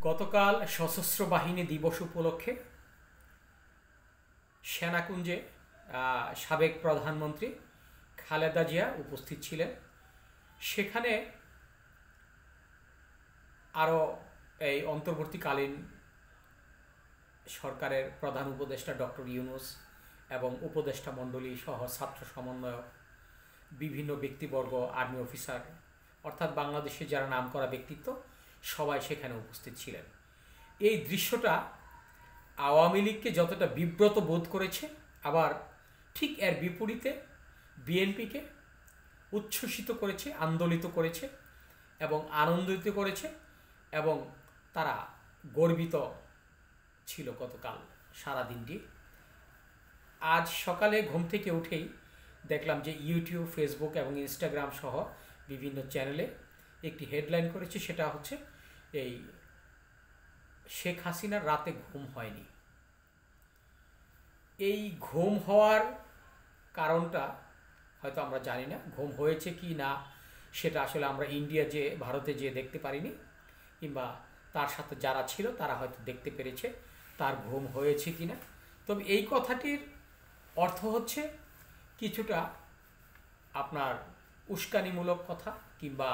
গতকাল সশস্ত্র বাহিনী দিবস উপলক্ষে সেনাকুঞ্জে সাবেক প্রধানমন্ত্রী খালেদা জিয়া উপস্থিত ছিলেন। সেখানে আরও এই অন্তর্বর্তীকালীন সরকারের প্রধান উপদেষ্টা ডক্টর ইউনূস এবং উপদেষ্টা মণ্ডলী সহ ছাত্র সমন্বয়ক, বিভিন্ন ব্যক্তিবর্গ, আর্মি অফিসার, অর্থাৎ বাংলাদেশে যারা নামকরা ব্যক্তিত্ব সবাই সেখানে উপস্থিত ছিলেন। এই দৃশ্যটা আওয়ামী লীগকে যতটা বিব্রত বোধ করেছে, আবার ঠিক এর বিপরীতে বিএনপিকে উচ্ছ্বসিত করেছে, আন্দোলিত করেছে এবং আনন্দিত করেছে, এবং তারা গর্বিত ছিল গতকাল সারা দিনটি। আজ সকালে ঘুম থেকে উঠেই দেখলাম যে ইউটিউব, ফেসবুক এবং ইনস্টাগ্রাম সহ বিভিন্ন চ্যানেলে একটি হেডলাইন করেছে, সেটা হচ্ছে এই শেখ হাসিনার রাতে ঘুম হয়নি। এই ঘুম হওয়ার কারণটা হয়তো আমরা জানি না, ঘুম হয়েছে কি না সেটা আসলে আমরা ইন্ডিয়া যে ভারতে যে দেখতে পারিনি, কিংবা তার সাথে যারা ছিল তারা হয়তো দেখতে পেরেছে তার ঘুম হয়েছে কি না। তবে এই কথাটির অর্থ হচ্ছে কিছুটা আপনার উস্কানিমূলক কথা, কিংবা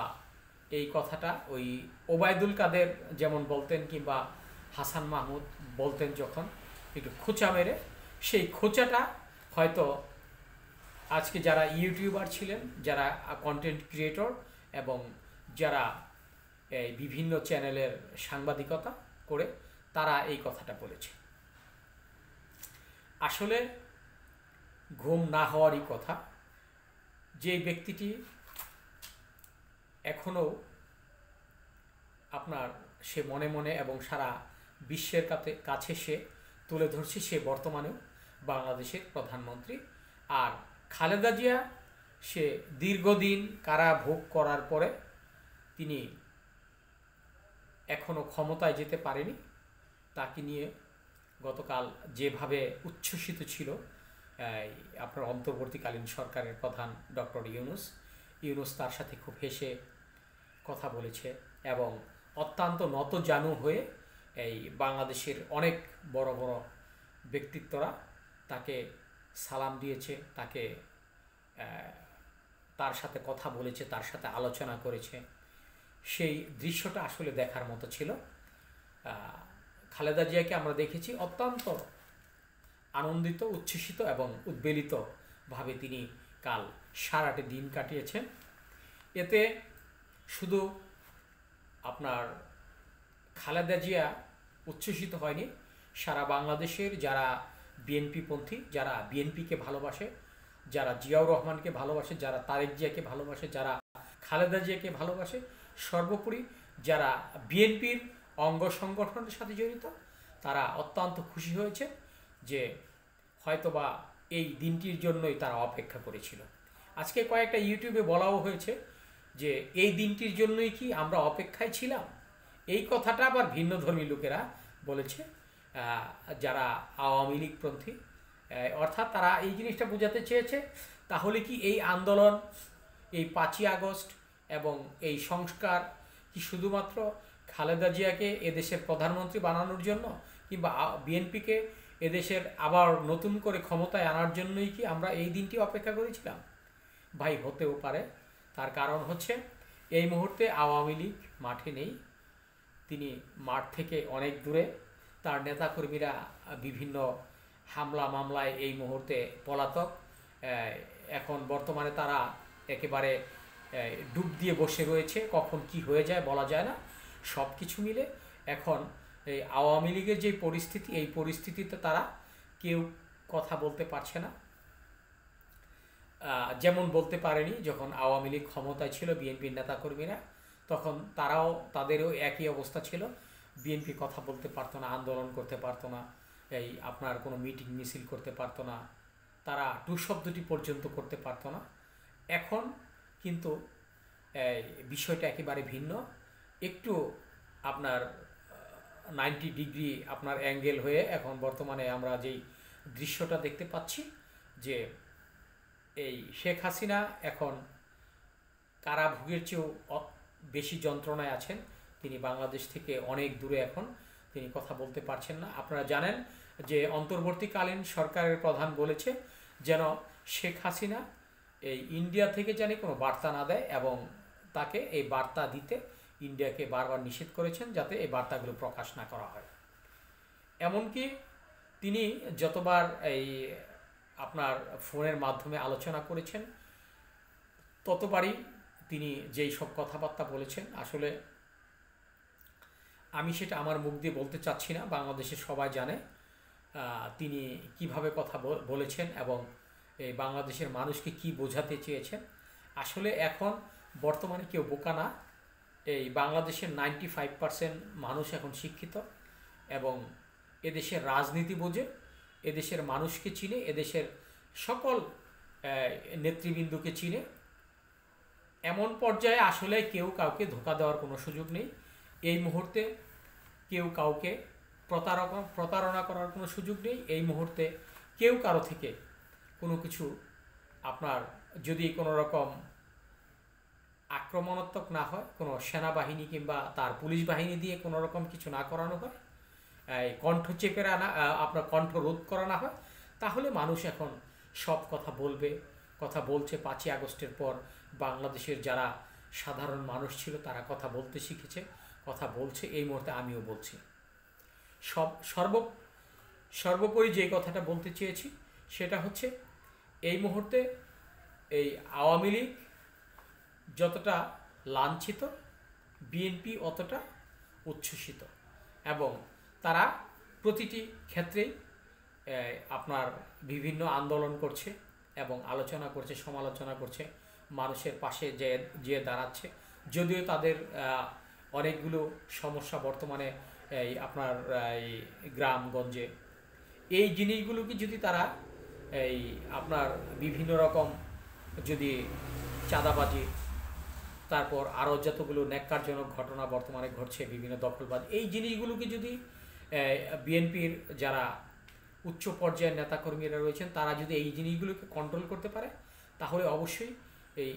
এই কথাটা ওই ওবায়দুল কাদের যেমন বলতেন, কিংবা হাসান মাহমুদ বলতেন যখন একটু খোঁচা মেরে, সেই খোঁচাটা হয়তো আজকে যারা ইউটিউবার ছিলেন, যারা কন্টেন্ট ক্রিয়েটর এবং যারা এই বিভিন্ন চ্যানেলের সাংবাদিকতা করে তারা এই কথাটা বলেছে। আসলে ঘুম না হওয়ারই কথা। যে ব্যক্তিটি এখনও আপনার সে মনে মনে এবং সারা বিশ্বের কাছে সে তুলে ধরছে, সে বর্তমানেও বাংলাদেশের প্রধানমন্ত্রী। আর খালেদা জিয়া সে দীর্ঘদিন কারাভোগ করার পরে তিনি এখনও ক্ষমতায় যেতে পারেনি। তাকে নিয়ে গতকাল যেভাবে উচ্ছ্বসিত ছিল আপনার অন্তর্বর্তীকালীন সরকারের প্রধান ডক্টর ইউনূস তার সাথে খুব হেসে কথা বলেছে এবং অত্যন্ত নতজানু হয়ে এই বাংলাদেশের অনেক বড় বড় ব্যক্তিত্বরা তাকে সালাম দিয়েছে, তাকে তার সাথে কথা বলেছে, তার সাথে আলোচনা করেছে। সেই দৃশ্যটা আসলে দেখার মতো ছিল। খালেদা জিয়াকে আমরা দেখেছি অত্যন্ত আনন্দিত, উচ্ছ্বসিত এবং উদ্বেলিতভাবে তিনি কাল সারাটি দিন কাটিয়েছেন। এতে শুধু আপনার খালেদা জিয়া উচ্ছ্বসিত হয়নি, সারা বাংলাদেশের যারা বিএনপিপন্থী, যারা বিএনপিকে ভালোবাসে, যারা জিয়াউর রহমানকে ভালোবাসে, যারা তারেক জিয়াকে ভালোবাসে, যারা খালেদা জিয়াকে ভালোবাসে, সর্বোপরি যারা বিএনপির অঙ্গ সংগঠনের সাথে জড়িত, তারা অত্যন্ত খুশি হয়েছে যে হয়তোবা এই দিনটির জন্যই তারা অপেক্ষা করেছিল। আজকে কয়েকটা ইউটিউবে বলাও হয়েছে যে এই দিনটির জন্যই কি আমরা অপেক্ষায় ছিলাম। এই কথাটা আবার ভিন্নধর্মী লোকেরা বলেছে, যারা আওয়ামী লীগপন্থী, অর্থাৎ তারা এই জিনিসটা বোঝাতে চেয়েছে তাহলে কি এই আন্দোলন, এই 5ই আগস্ট এবং এই সংস্কার কি শুধুমাত্র খালেদা জিয়াকে এদেশের প্রধানমন্ত্রী বানানোর জন্য, কিংবা বিএনপিকে এদেশের আবার নতুন করে ক্ষমতায় আনার জন্যই কি আমরা এই দিনটি অপেক্ষা করেছিলাম? ভাই, হতেও পারে। তার কারণ হচ্ছে এই মুহূর্তে আওয়ামী লীগ মাঠে নেই, তিনি মাঠ থেকে অনেক দূরে। তার নেতাকর্মীরা বিভিন্ন হামলা মামলায় এই মুহূর্তে পলাতক। এখন বর্তমানে তারা একেবারে ডুব দিয়ে বসে রয়েছে, কখন কি হয়ে যায় বলা যায় না। সব কিছু মিলে এখন এই আওয়ামী লীগের যে পরিস্থিতি, এই পরিস্থিতিতে তারা কেউ কথা বলতে পারছে না। যেমন বলতে পারেনি যখন আওয়ামী লীগ ক্ষমতায় ছিল বিএনপির নেতাকর্মীরা, তখন তাদেরও একই অবস্থা ছিল। বিএনপি কথা বলতে পারতো না, আন্দোলন করতে পারতো না, এই আপনার কোনো মিটিং মিছিল করতে পারতো না, তারা টু শব্দটি পর্যন্ত করতে পারতো না। এখন কিন্তু বিষয়টা একেবারে ভিন্ন। একটু আপনার 90 ডিগ্রি আপনার অ্যাঙ্গেল হয়ে এখন বর্তমানে আমরা যেই দৃশ্যটা দেখতে পাচ্ছি যে এই শেখ হাসিনা এখন কারাভোগের চেয়েও বেশি যন্ত্রণায় আছেন। তিনি বাংলাদেশ থেকে অনেক দূরে এখন, তিনি কথা বলতে পারছেন না। আপনারা জানেন যে অন্তর্বর্তীকালীন সরকারের প্রধান বলেছে যেন শেখ হাসিনা এই ইন্ডিয়া থেকে জানি কোনো বার্তা না দেয়, এবং তাকে এই বার্তা দিতে ইন্ডিয়াকে বারবার নিষেধ করেছেন যাতে এই বার্তাগুলো প্রকাশ না করা হয়। এমনকি তিনি যতবার এই আপনার ফোনের মাধ্যমে আলোচনা করেছেন ততবারই তিনি যেই সব কথাবার্তা বলেছেন, আসলে আমি সেটা আমার মুখ দিয়ে বলতে চাচ্ছি না, বাংলাদেশের সবাই জানে তিনি কিভাবে কথা বলেছেন এবং এই বাংলাদেশের মানুষকে কি বোঝাতে চেয়েছেন। আসলে এখন বর্তমানে কেউ বোকা না, এই বাংলাদেশের 95% মানুষ এখন শিক্ষিত এবং এদেশের রাজনীতি বোঝে, এদেশের মানুষকে চিনে, এদেশের সকল নেতৃবৃন্দকে চিনে। এমন পর্যায়ে আসলে কেউ কাউকে ধোঁকা দেওয়ার কোনো সুযোগ নেই। এই মুহূর্তে কেউ কাউকে প্রতারণা করার কোনো সুযোগ নেই। এই মুহূর্তে কেউ কারো থেকে কোনো কিছু আপনার যদি কোনো রকম আক্রমণাত্মক না হয়, কোনো সেনাবাহিনী কিংবা তার পুলিশ বাহিনী দিয়ে কোনো রকম কিছু না করানো হয়, কণ্ঠ চেপে আপনার কণ্ঠ রোধ করা না হয়, তাহলে মানুষ এখন সব কথা বলবে, কথা বলছে। 5ই আগস্টের পর বাংলাদেশের যারা সাধারণ মানুষ ছিল তারা কথা বলতে শিখেছে, কথা বলছে। এই মুহূর্তে আমিও বলছি। সর্বোপরি যে কথাটা বলতে চেয়েছি সেটা হচ্ছে এই মুহূর্তে এই আওয়ামী লীগ যতটা লাঞ্ছিত, বিএনপি অতটা উচ্ছ্বসিত, এবং তারা প্রতিটি ক্ষেত্রেই আপনার বিভিন্ন আন্দোলন করছে এবং আলোচনা করছে, সমালোচনা করছে, মানুষের পাশে যে দাঁড়াচ্ছে। যদিও তাদের অনেকগুলো সমস্যা বর্তমানে এই আপনার এই গ্রামগঞ্জে, এই জিনিসগুলোকে যদি তারা এই আপনার বিভিন্ন রকম যদি চাঁদাবাজি, তারপর আরও যতগুলো ন্যাক্কারজনক ঘটনা বর্তমানে ঘটছে, বিভিন্ন দখলবাদ, এই জিনিসগুলোকে যদি বিএনপির যারা উচ্চ পর্যায়ের নেতাকর্মীরা রয়েছেন তারা যদি এই জিনিসগুলোকে কন্ট্রোল করতে পারে, তাহলে অবশ্যই এই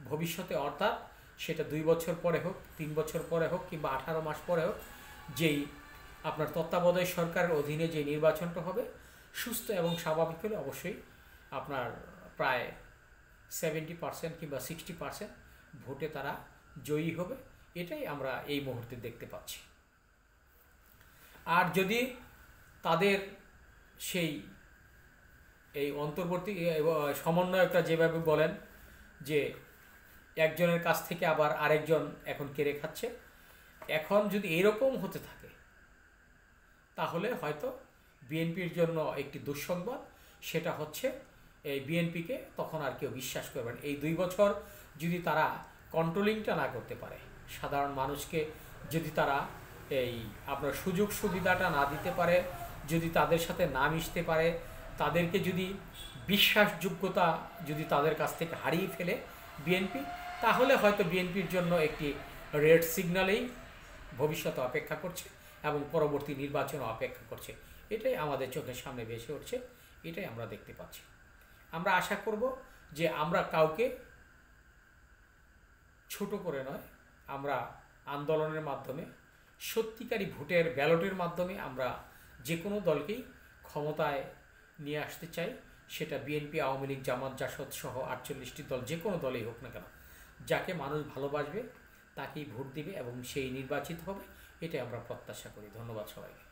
ভবিষ্যতে, অর্থাৎ সেটা 2 বছর পরে হোক, 3 বছর পরে হোক, কিংবা 18 মাস পরে হোক, যেই আপনার তত্ত্বাবধায়ক সরকারের অধীনে যে নির্বাচনটা হবে সুস্থ এবং স্বাভাবিক হলে অবশ্যই আপনার প্রায় 70% কিংবা 60% ভোটে তারা জয়ী হবে। এটাই আমরা এই মুহূর্তে দেখতে পাচ্ছি। আর যদি তাদের সেই এই অন্তর্বর্তী সমন্বয়করা যেভাবে বলেন যে একজনের কাছ থেকে আবার আরেকজন এখন কেড়ে খাচ্ছে, এখন যদি এরকম হতে থাকে তাহলে হয়তো বিএনপির জন্য একটি দুঃসংবাদ। সেটা হচ্ছে এই বিএনপিকে তখন আর কেউ বিশ্বাস করবেন। এই 2 বছর যদি তারা কন্ট্রোলিংটা না করতে পারে, সাধারণ মানুষকে যদি তারা এই আপনার সুযোগ সুবিধাটা না দিতে পারে, যদি তাদের সাথে না মিশতে পারে, তাদেরকে যদি বিশ্বাসযোগ্যতা যদি তাদের কাছ থেকে হারিয়ে ফেলে বিএনপি, তাহলে হয়তো বিএনপির জন্য একটি রেড সিগন্যালেই ভবিষ্যতে অপেক্ষা করছে এবং পরবর্তী নির্বাচনও অপেক্ষা করছে। এটাই আমাদের চোখের সামনে ভেসে উঠছে, এটাই আমরা দেখতে পাচ্ছি। আমরা আশা করব যে আমরা কাউকে ছোট করে নয়, আমরা আন্দোলনের মাধ্যমে, সত্যিকারী ভোটের ব্যালটের মাধ্যমে আমরা যে কোনো দলকেই ক্ষমতায় নিয়ে আসতে চাই। সেটা বিএনপি, আওয়ামী লীগ, জামাত, জাসদ সহ 48টি দল, যে কোনো দলেই হোক না কেন, যাকে মানুষ ভালোবাসবে তাকেই ভোট দিবে এবং সেই নির্বাচিত হবে, এটাই আমরা প্রত্যাশা করি। ধন্যবাদ সবাইকে।